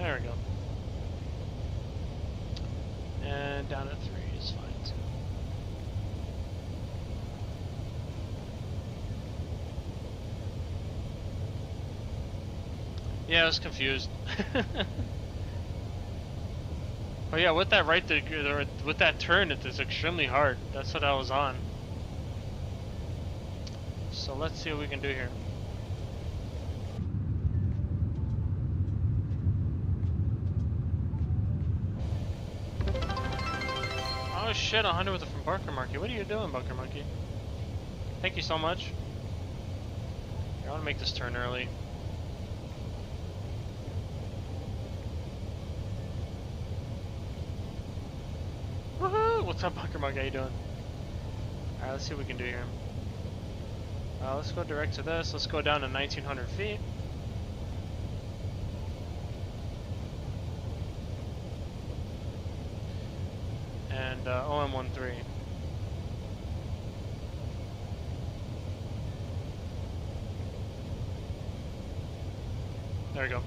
There we go. And down at 3 is fine too. Yeah, I was confused. Oh yeah, with that right, with that turn, it is extremely hard. That's what I was on. So let's see what we can do here. Oh shit, 100 with the from Bunker Monkey. What are you doing, Bunker Monkey? Thank you so much. Here, I want to make this turn early. Woohoo! What's up, Bunker Monkey? How you doing? Alright, let's see what we can do here. Let's go direct to this. Let's go down to 1900 feet. And OM13. There we go.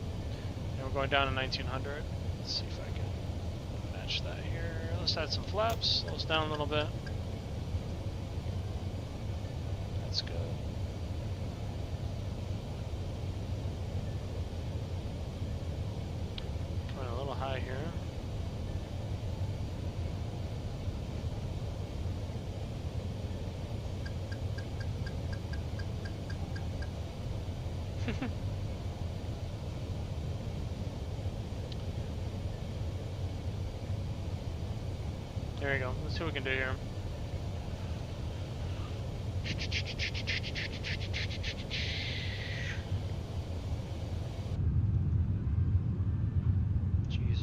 And we're going down to 1900. Let's see if I can match that here. Let's add some flaps. Slow us down a little bit. That's good. Going a little high here. There you go. Let's see what we can do here. Jeez.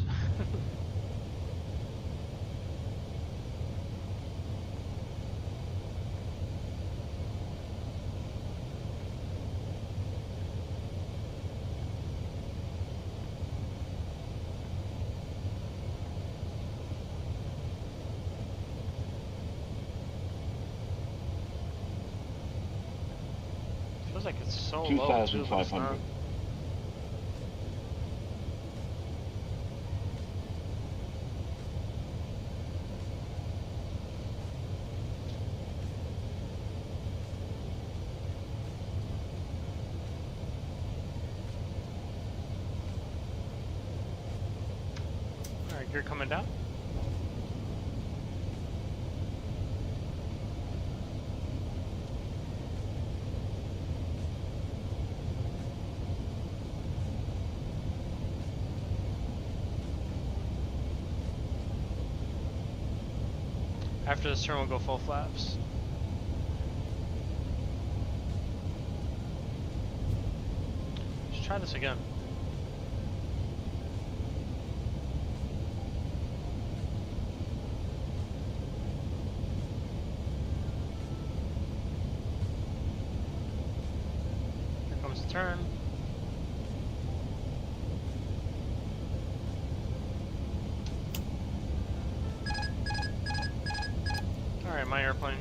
Feels like it's so low. 2,500. Alright, you're coming down. After this turn, we'll go full flaps. Let's try this again. Here comes the turn. Alright, my airplane.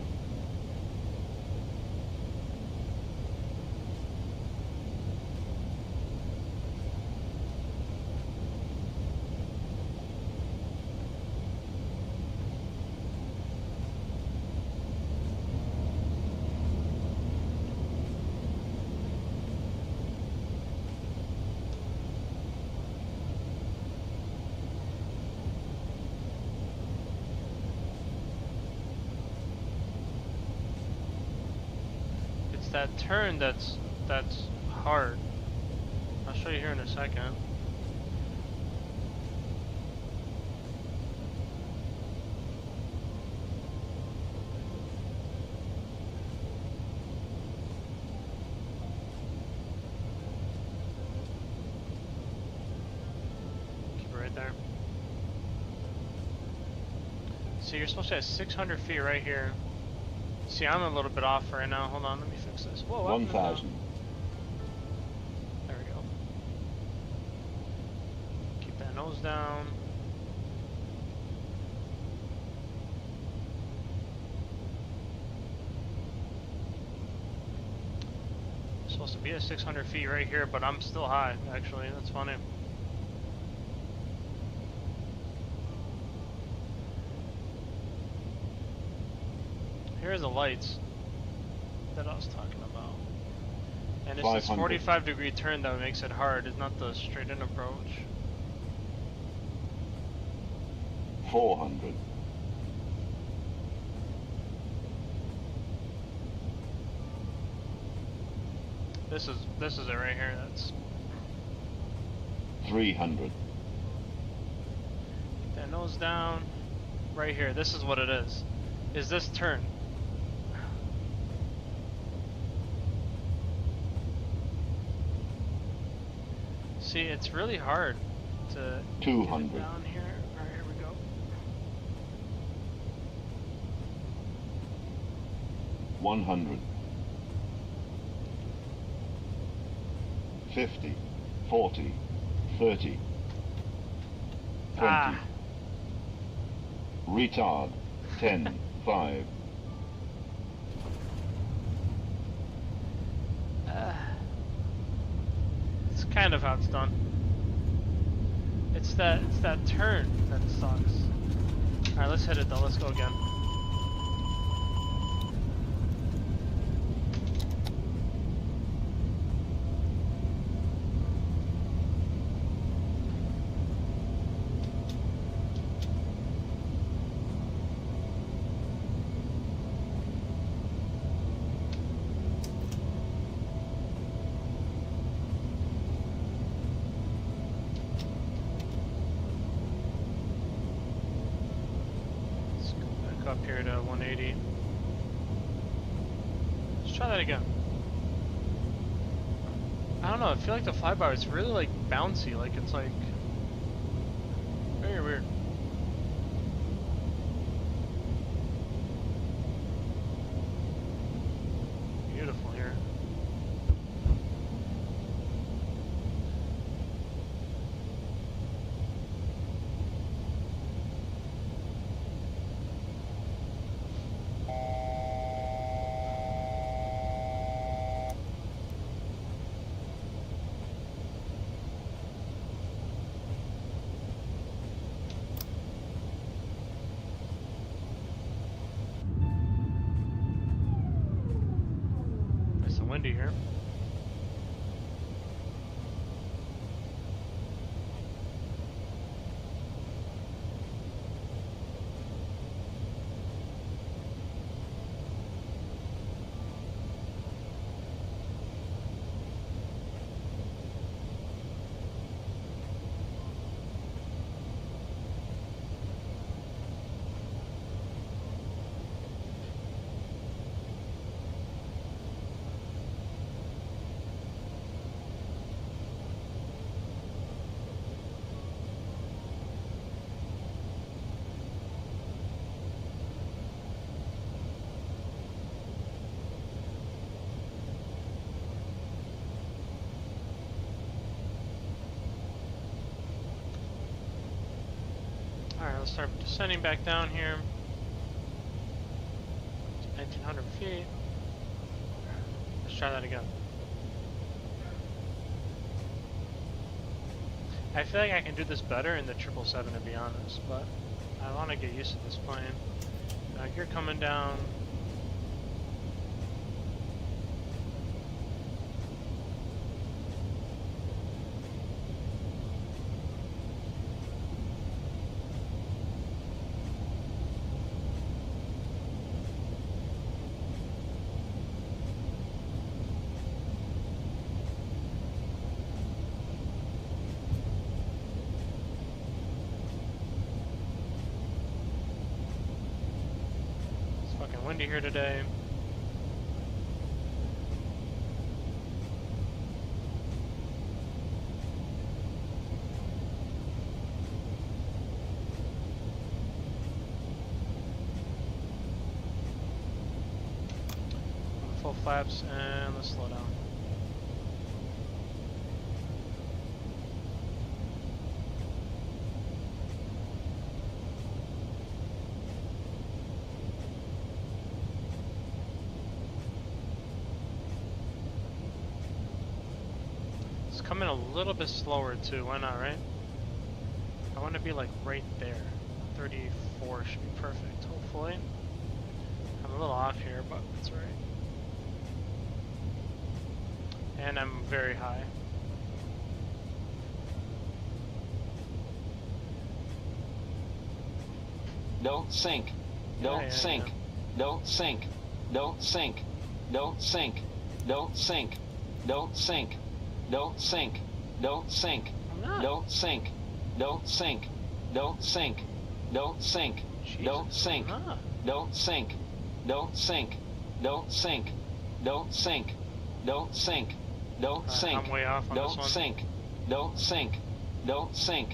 That turn that's hard. I'll show you here in a second. Keep it right there. So you're supposed to have 600 feet right here. See, I'm a little bit off right now. Hold on, let me fix this. Whoa, 1,000. There we go. Keep that nose down. I'm supposed to be at 600 feet right here, but I'm still high, actually. That's funny. Here are the lights that I was talking about. And it's this 500. 45-degree turn that makes it hard. It's not the straight-in approach. 400. This is it right here. That's 300. keep that nose down. Right here. This is what it is. Is this turn? See, it's really hard to 200. get it down here. All right, here we go. 100. 50. 40. 30. 20. Ah. Retard. 10. 5. It's kind of how it's done. It's that turn that sucks. All right, let's hit it though. Let's go again. Up here to 180. Let's try that again. I don't know, I feel like the flyby is really like bouncy, like it's like very weird. Beautiful here. Windy here. Alright, let's start descending back down here. 1900 feet. Let's try that again. I feel like I can do this better in the 777 to be honest, but I want to get used to this plane. You're coming down. Windy here today. Full flaps and let's slow down. Come in a little bit slower too, why not, right? I want to be like right there. 34 should be perfect, hopefully. I'm I'm a little off here, but that's right. And I'm very high. Don't sink. Don't sink. Don't sink. Don't sink. Don't sink. Don't sink. Don't sink. Don't sink. Don't sink. I'm not. Don't sink. Don't sink. Don't sink. Don't sink. Jesus, Don't sink. I'm not. Don't sink. Don't sink. Don't sink. Don't sink. Don't sink. Don't sink. I'm way off on this Don't one. sink. Don't sink. Don't sink.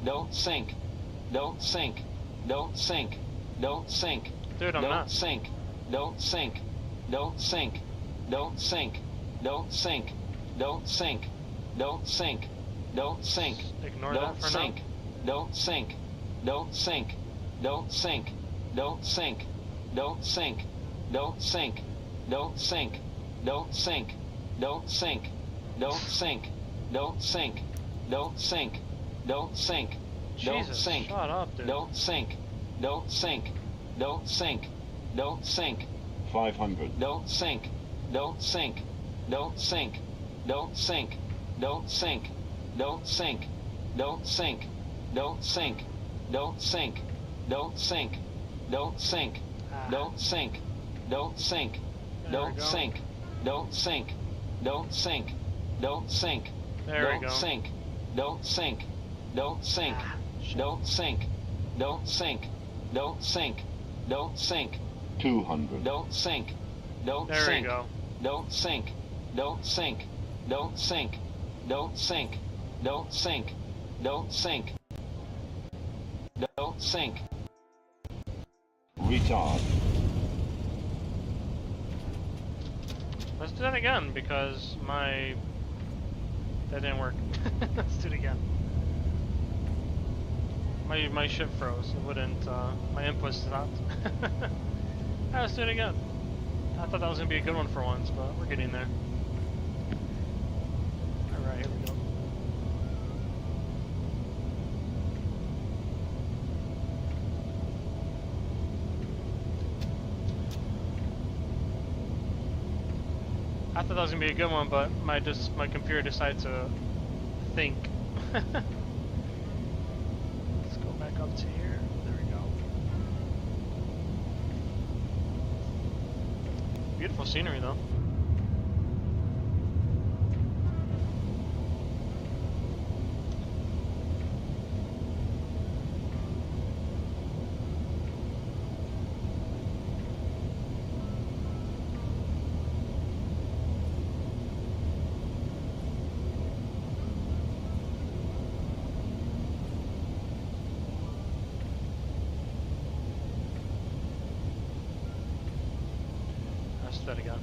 Don't sink. Don't sink. Don't sink. Don't sink. Dude, I'm Don't not. sink. Don't sink. Don't sink. Don't sink. Don't sink. Don't sink. Don't sink. Don't sink. Ignore Don't that for sink. now. Don't sink. Don't sink. Don't sink. Don't sink. Don't sink. Don't sink. Don't sink. Don't sink. Don't sink. Don't sink. Don't sink. Don't sink. Don't sink. Don't Jesus, sink. shut up, dude. Don't sink. Don't sink. Don't sink. Don't sink. 500. Don't sink. Don't sink. Don't sink. Don't sink. Don't sink. Don't sink. Don't sink. Don't sink. Don't sink. Don't sink. Don't sink. Don't sink. Don't sink. Don't sink. Don't sink. Don't sink. Don't sink. There we go. Don't sink. Don't sink. Don't sink. Don't sink. Don't sink. Don't sink. Don't sink. 200. Don't sink. Don't There we sink. go. Don't sink. Don't sink. Don't sink. Don't sink. Don't sink. Don't sink. Don't sink. Retard. Let's do that again because that didn't work. Let's do it again. My ship froze. It wouldn't. My input stopped. Alright, let's do it again. I thought that was gonna be a good one for once, but we're getting there. Alright, here we go. I thought that was gonna be a good one, but my computer decided to think. Let's go back up to here. There we go. Beautiful scenery, though. Let's do that again.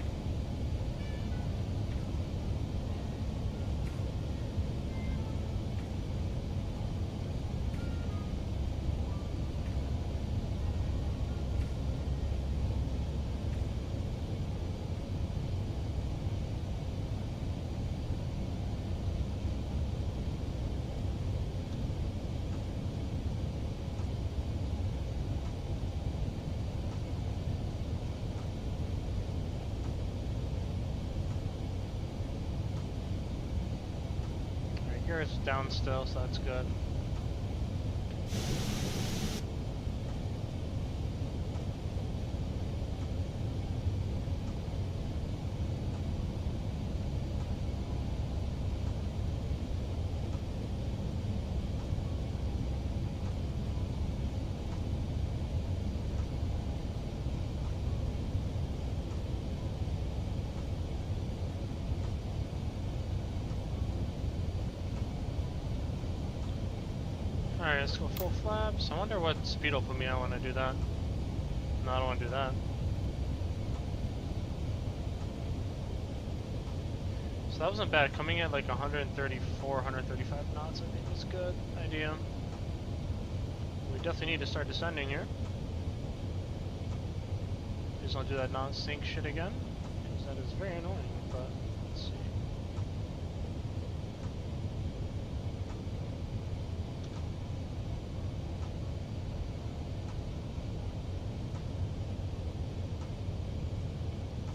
Here it's down still, so that's good. Alright, let's go full flaps. I wonder what speed will put me out when I do that. No, I don't want to do that. So that wasn't bad. Coming at like 134, 135 knots, I think was a good idea. We definitely need to start descending here. Just don't do that non-sync shit again, because that is very annoying, but let's see.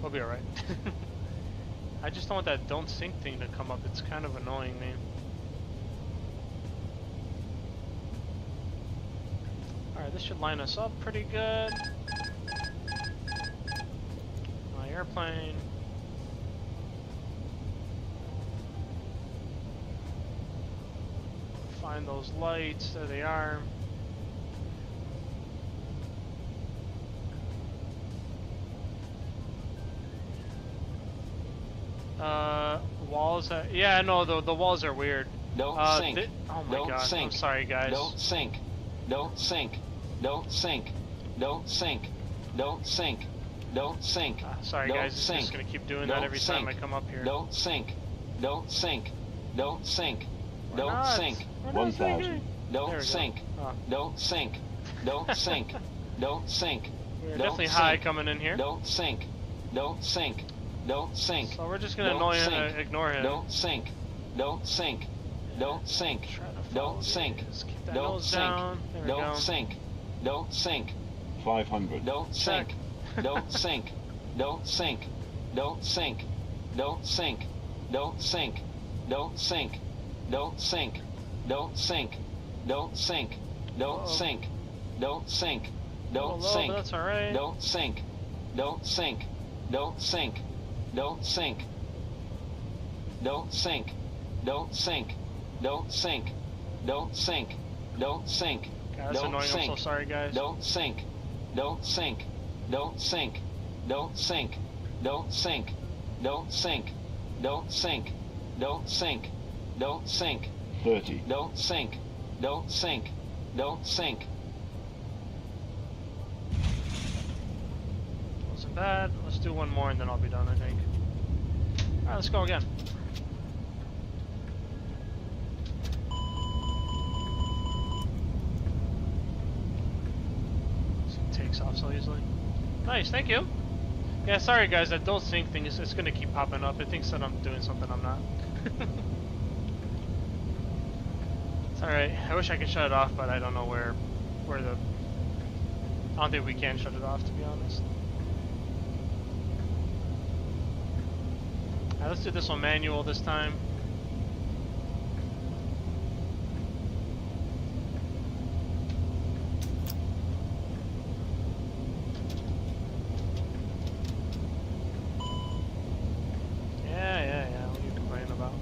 We'll be alright. I just don't want that don't sink thing to come up. It's kind of annoying me. Alright, this should line us up pretty good. My airplane. Find those lights. There they are. Walls. Yeah, no, the walls are weird. Don't sink. Oh my Don't god. sink. I'm sorry, guys. Don't sink. Don't sink. Don't sink. Don't sink. Don't sink. Don't sink. Sorry, Don't guys. It's sink. just gonna keep doing Don't that every time I sink. come up here. Don't sink. Don't sink. Don't sink. We're Don't not. sink. We're not 1,000. sinking. There we Don't go. sink. Oh. Don't sink. Don't sink. Don't sink. We're Don't definitely high sink. coming in here. Don't sink. Don't sink. Don't sink. So we're just gonna Don't annoy him, sink. ignore him. Don't sink. Don't sink. Don't sink. Try to follow Don't sink. these. Keep that Don't nose sink. down. There we go. Don't sink. Don't sink. 500. Don't sink. Don't sink. Don't sink. Don't sink. Don't sink. Don't sink. Don't sink. Don't sink. Don't sink. Don't sink. Don't sink. Don't sink. Don't Low, sink. but that's alright. Don't sink. Don't sink. Don't sink. Don't sink. Don't sink. Don't sink. Don't sink. Don't sink. Don't sink. God, that's Don't annoying. I'm so sink. sorry, guys. Don't sink. Don't sink. Don't sink. Don't sink. Don't sink. Don't sink. Don't sink. Don't sink. Don't sink. 30. Don't sink. Don't sink. Don't sink. Wasn't bad. Let's do one more and then I'll be done, I think. Alright, let's go again. Takes off so easily. Nice, thank you. Yeah, sorry guys, that don't sync thing is it's gonna keep popping up. It thinks that I'm doing something I'm not. It's alright. I wish I could shut it off, but I don't know where the I don't think we can shut it off, to be honest. Alright, let's do this one manual this time. Yeah. What are you complaining about?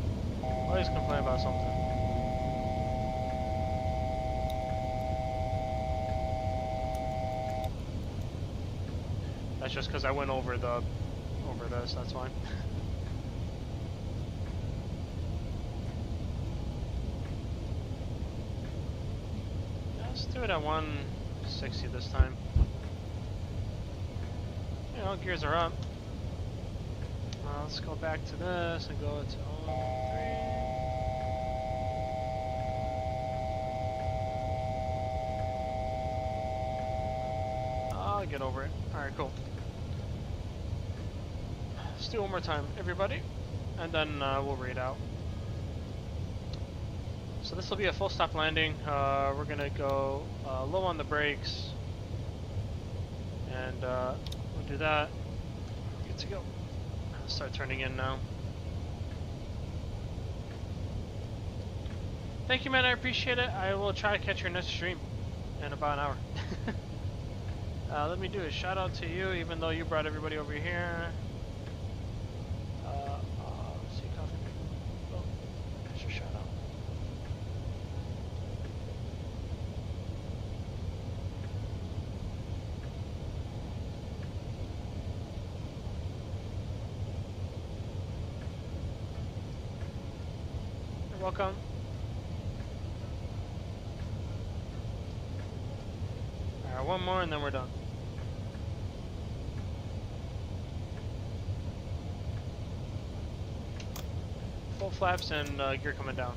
Always complain about something. That's just because I went over this, that's why. Let's do it at 160 this time. You know, gears are up. Let's go back to this and go to 3. I'll get over it. Alright, cool. Let's do it one more time, everybody, and then we'll read out. So this will be a full stop landing. We're gonna go low on the brakes, and we'll do that. Good to go. Start turning in now. Thank you, man. I appreciate it. I will try to catch your next stream in about an hour. Let me do a shout out to you, even though you brought everybody over here. See coffee. Oh, there's your shout out. You're welcome. Alright, one more and then we're done. Full flaps and gear coming down.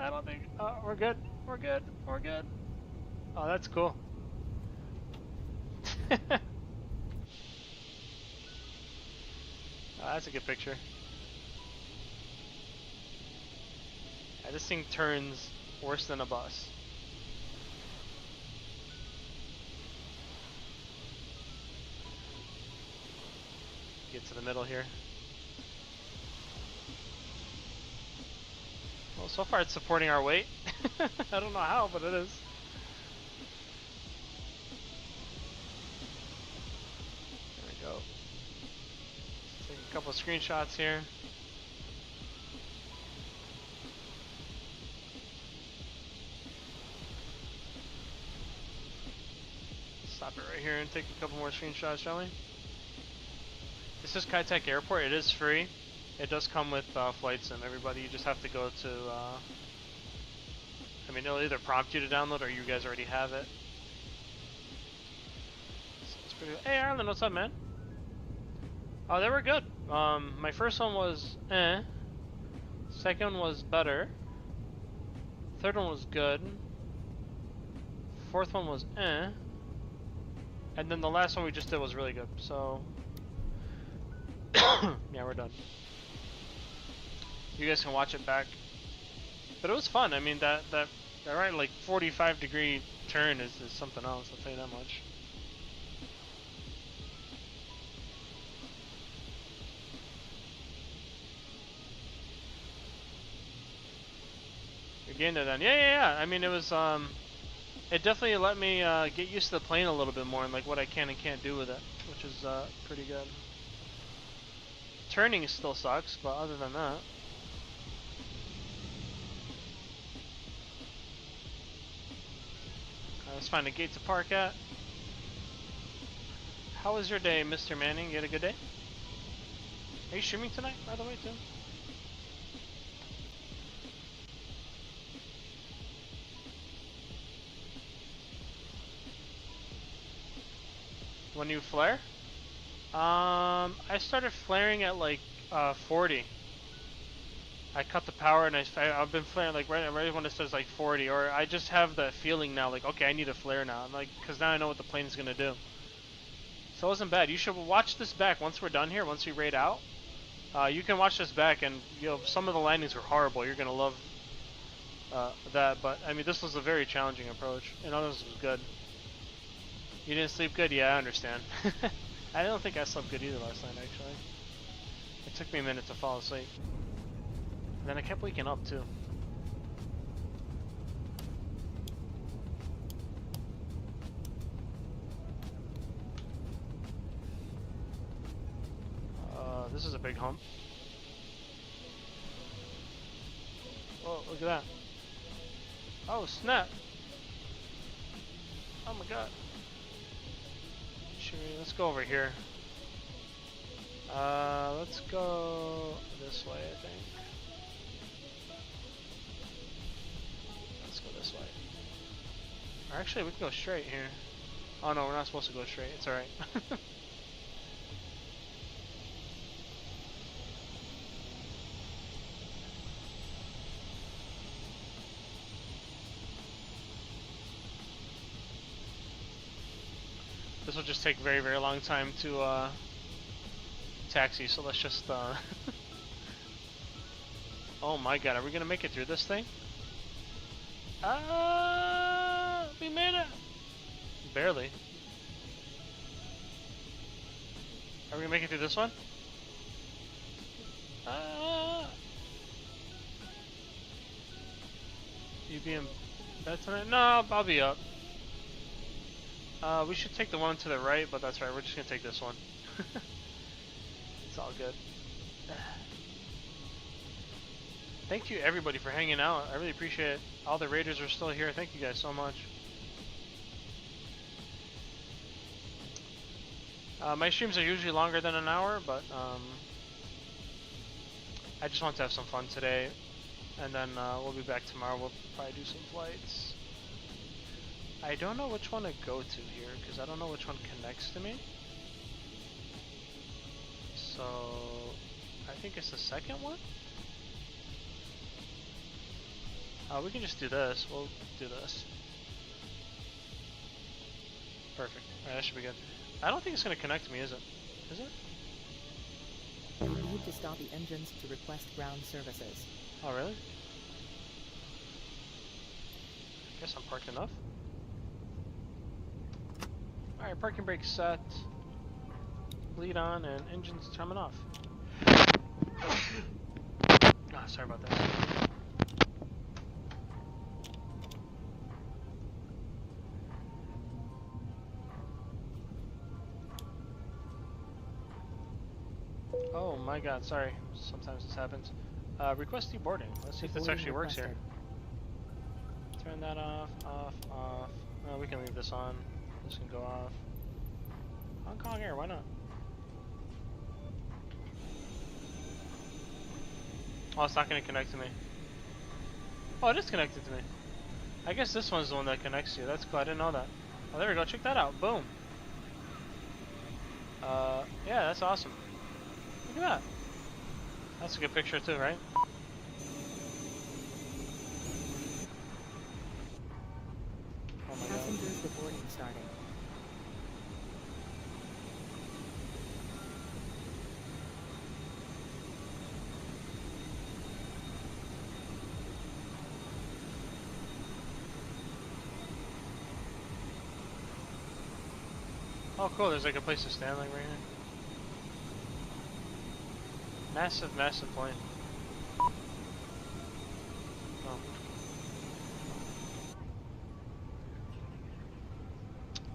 I don't think. We're good. We're good. We're good. Oh, that's cool. Oh, that's a good picture. Yeah, this thing turns worse than a bus. Get to the middle here. Well, so far it's supporting our weight. I don't know how, but it is. There we go. Let's take a couple of screenshots here. Stop it right here and take a couple more screenshots, shall we? This is Kai-Tak Airport. It is free. It does come with flight sim, everybody. You just have to go to... I mean, it'll either prompt you to download or you guys already have it. So it's pretty good. Hey, Arlen, what's up, man? Oh, they were good. My first one was eh. Second one was better. Third one was good. Fourth one was eh. And then the last one we just did was really good. So... yeah, we're done. You guys can watch it back. But it was fun. I mean, that right, like 45-degree turn is something else. I'll tell you that much. You're getting it then. Yeah. I mean, it was it definitely let me get used to the plane a little bit more and like what I can and can't do with it, which is pretty good. Turning still sucks, but other than that. Let's find a gate to park at. How was your day, Mr. Manning? You had a good day? Are you streaming tonight, by the way, too? When you flare? I started flaring at like 40. I cut the power and I've been flaring like right when it says like 40, or I just have the feeling now like, okay, I need a flare now. I'm like, because now I know what the plane's gonna do. So it wasn't bad. You should watch this back once we're done here. Once we raid out, you can watch this back, and you know some of the landings were horrible. You're gonna love that, but I mean this was a very challenging approach, and others was good. You didn't sleep good? Yeah, I understand. I don't think I slept good either last night, actually. It took me a minute to fall asleep. And then I kept waking up, too. This is a big hump. Oh, look at that. Oh, snap. Oh my god. Let's go over here. Let's go this way, I think. Let's go this way. Or actually, we can go straight here. Oh no, we're not supposed to go straight. It's alright. This will just take a very, very long time to taxi, so let's just oh my god, are we gonna make it through this thing? We made it! Barely. Are we gonna make it through this one? You be in bed tonight? No, I'll be up. We should take the one to the right, but that's right, we're just gonna take this one. It's all good. Thank you everybody for hanging out. I really appreciate it. All the raiders are still here. Thank you guys so much. My streams are usually longer than an hour, but I just want to have some fun today. And then we'll be back tomorrow. We'll probably do some flights. I don't know which one to go to here, because I don't know which one connects to me. So, I think it's the second one? We can just do this. We'll do this. Perfect. Alright, that should be good. I don't think it's going to connect to me, is it? Is it? You need to stop the engines to request ground services. Oh, really? Guess I'm parked enough. Alright, parking brake set. Lead on and engines coming off. Ah, sorry about that. Oh my god, sorry. Sometimes this happens. Request deboarding. Let's see if this actually works here. Turn that off, off, off. Oh, we can leave this on. This can go off. Hong Kong Air, why not? Oh, it's not going to connect to me. Oh, it is connected to me. I guess this one's the one that connects to you. That's cool, I didn't know that. Oh, there we go, check that out. Boom. Yeah, that's awesome. Look at that. That's a good picture too, right? Oh my god. Passengers reporting starting. Oh cool, there's like a place to stand like right here. Massive, massive plane.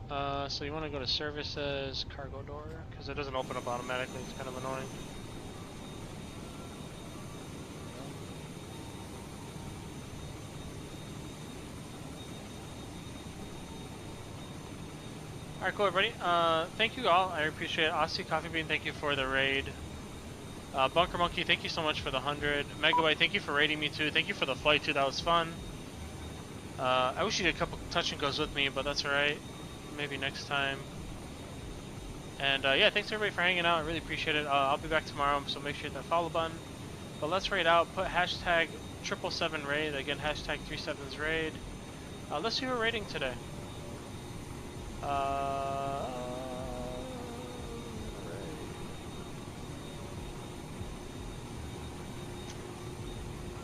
Oh. So you want to go to services, cargo door, because it doesn't open up automatically, it's kind of annoying. Alright, cool everybody. Thank you all, I appreciate it. Aussie Coffee Bean, thank you for the raid. Bunker Monkey, thank you so much for the 100. Megaway, thank you for raiding me too. Thank you for the flight too, that was fun. I wish you did a couple touch and goes with me, but that's alright. Maybe next time. And yeah, thanks everybody for hanging out, I really appreciate it. I'll be back tomorrow, so make sure you hit that follow button. But let's raid out, put hashtag 777 raid, again hashtag 37's raid. Let's see who we're raiding today.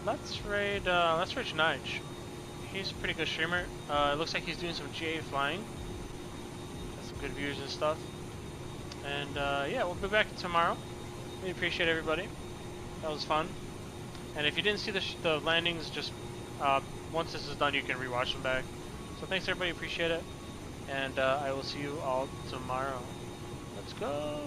Let's raid Nige. He's a pretty good streamer. It looks like he's doing some GA flying. Got some good views and stuff. And yeah, we'll be back tomorrow. Really appreciate everybody. That was fun. And if you didn't see the landings, just once this is done, you can rewatch them back. So thanks everybody, appreciate it. And I will see you all tomorrow. Let's go!